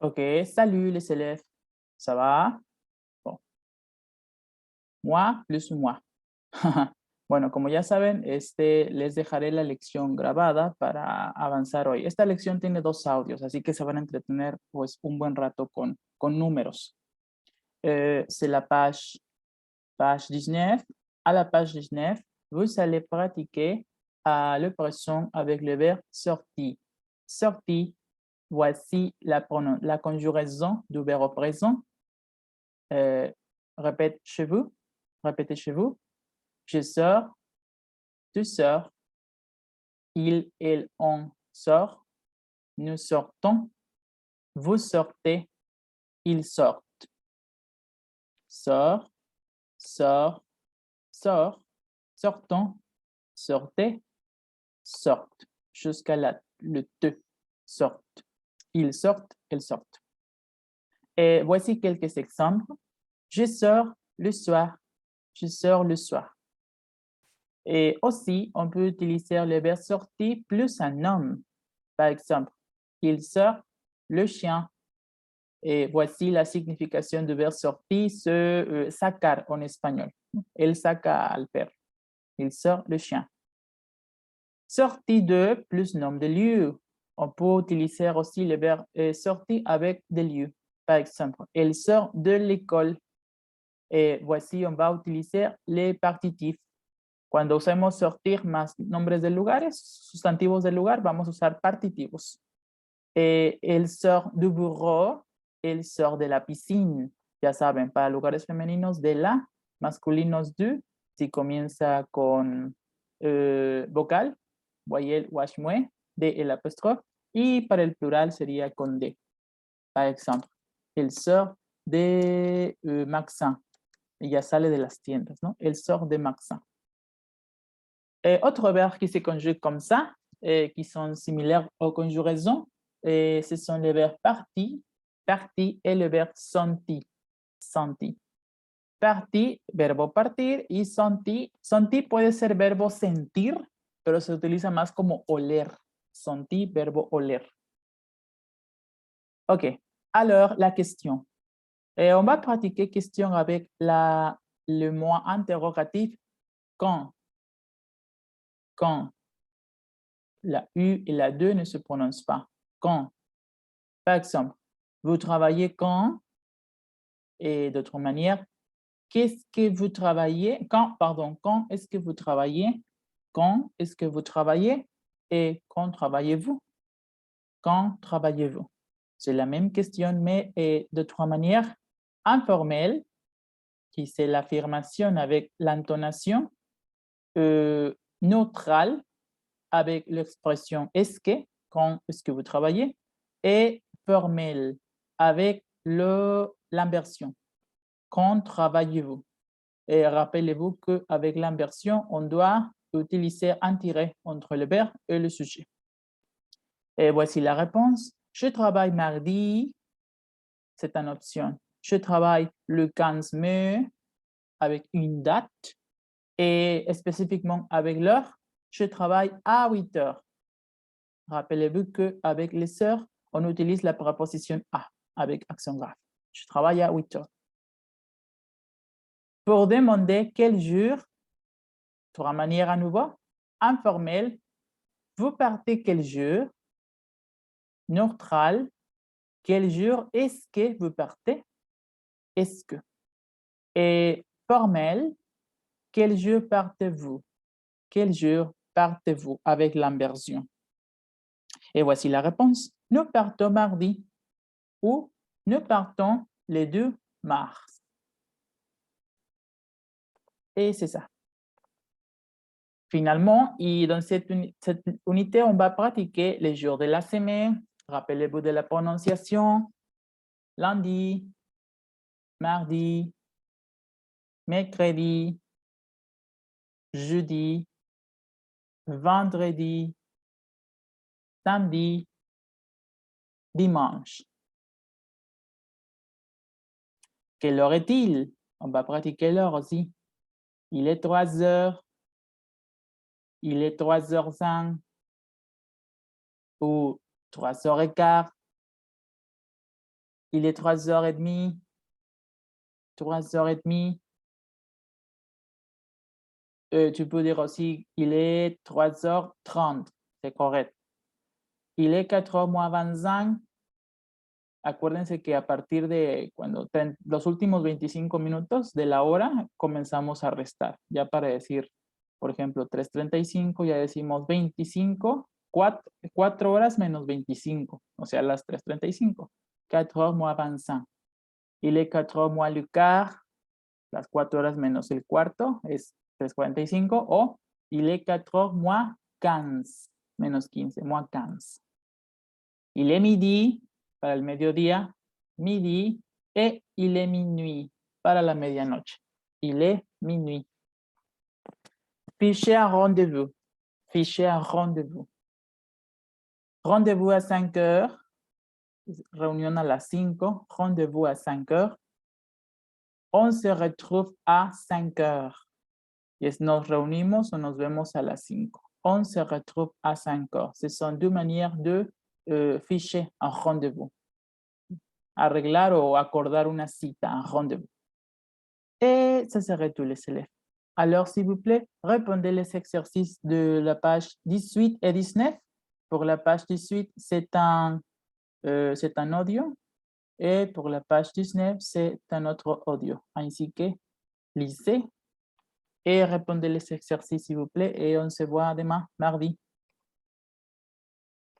Ok, salut les élèves. Ça va? Bon, moi plus moi. Bueno, como ya saben, les dejaré la lección grabada para avanzar hoy. Esta lección tiene dos audios, así que se van a entretener pues un buen rato con números. C'est la page 19. À la page 19, vous allez pratiquer le présent avec le verbe sorti. Sorti, voici la conjugaison du verbe au présent. Euh, répète chez vous, répétez chez vous. Je sors, tu sors, il, elle, on sort, nous sortons, vous sortez, ils sortent. Sort, sort, sort, sortons, sortez, sortent. Jusqu'à le te, sortent. Ils sortent, elles sortent. Et voici quelques exemples. Je sors le soir, je sors le soir. Et aussi, on peut utiliser le verbe sortir plus un homme. Par exemple, il sort le chien. Et voici la signification du verbe sortir, sacar en espagnol. El saca al perro. Il sort le chien. Sortir de plus nom de lieu. On peut utiliser aussi le verbe sortir avec des lieux. Par exemple, elle sort de l'école. Et voici, on va utiliser les partitifs. Cuando usemos sortir más nombres de lugares, sustantivos del lugar, vamos a usar partitivos. El sort du bureau, el sort de la piscine. Ya saben, para lugares femeninos de la, masculinos du, si comienza con vocal, voyelle ou hmue, de el apóstrofe, y para el plural sería con de. Par exemple, el sort de Maxin. Ya sale de las tiendas, ¿no? El sort de Maxin. Autres verbes qui se conjuguent comme ça, qui sont similaires aux conjugaisons, ce sont les verbes parti, parti et le verbe senti, senti. Parti, verbo partir, y senti, senti puede ser verbo sentir, pero se utiliza más como oler. Senti, verbo oler. OK. Alors, la question. On va pratiquer question avec le mot interrogatif quand. Quand. La U et la 2 ne se prononcent pas. Quand. Par exemple, vous travaillez quand? Et d'autre manière, qu'est-ce que vous travaillez? Quand, pardon, quand est-ce que vous travaillez? Quand est-ce que vous travaillez? Et quand travaillez-vous? Quand travaillez-vous? C'est la même question, mais d'autre manière informelle, qui c'est l'affirmation avec l'intonation, neutrale, avec l'expression est-ce que, quand est-ce que vous travaillez, et formelle avec l'inversion. Quand travaillez-vous? Et rappelez-vous qu'avec l'inversion, on doit utiliser un tiret entre le verbe et le sujet. Et voici la réponse. Je travaille mardi, c'est une option. Je travaille le 15 mai avec une date et spécifiquement avec l'heure. Je travaille à 8 heures. Rappelez-vous qu'avec les heures, on utilise la préposition à avec accent grave. Je travaille à 8 heures. Pour demander quel jour, de manière à nouveau, informelle, vous partez quel jour, neutral, quel jour est-ce que vous partez, est-ce que. Et formel, quel jour partez-vous, quel jour partez-vous avec l'inversion. Et voici la réponse. Nous partons mardi ou nous partons le 2 mars. Et c'est ça. Finalement, et dans cette unité, on va pratiquer les jours de la semaine. Rappelez-vous de la prononciation. Lundi, mardi, mercredi, jeudi, vendredi, samedi, dimanche. Quelle heure est-il? On va pratiquer l'heure aussi. Il est 3 heures. Il est 3h05 ou 3h15. Il est 3h30. 3h30. Tu peux dire aussi, il est 3h30. C'est correct. Il est 4h moins 25. Acuérdense que a partir de los últimos 25 minutos de la hora comenzamos a restar. Ya para decir, por ejemplo, 3:35, ya decimos 25, 4 horas menos 25, o sea, las 3:35. 4h moins 25. Il est 4h moins le quart, las 4 horas menos el cuarto es 3:45, o il est 4h moins 15, menos 15, moins 15. Il est midi, para el mediodía, midi, et il est minuit, para la medianoche. Il est minuit. Ficher un rendez-vous. Ficher un rendez-vous. Rendez-vous à 5h. Réunion à las 5. Rendez-vous à 5h. On se retrouve à 5h. Y nos reunimos o nos vemos a las 5. On se retrouve à 5h. Ce sont deux manières de ficher un rendez-vous. Arreglar o acordar una cita, un rendez-vous. Et ça serait tout les élèves. Alors, s'il vous plaît, répondez les exercices de la page 18 et 19. Pour la page 18, c'est un audio. Et pour la page 19, c'est un autre audio. Ainsi que, lisez et répondez les exercices, s'il vous plaît. Et on se voit demain, mardi.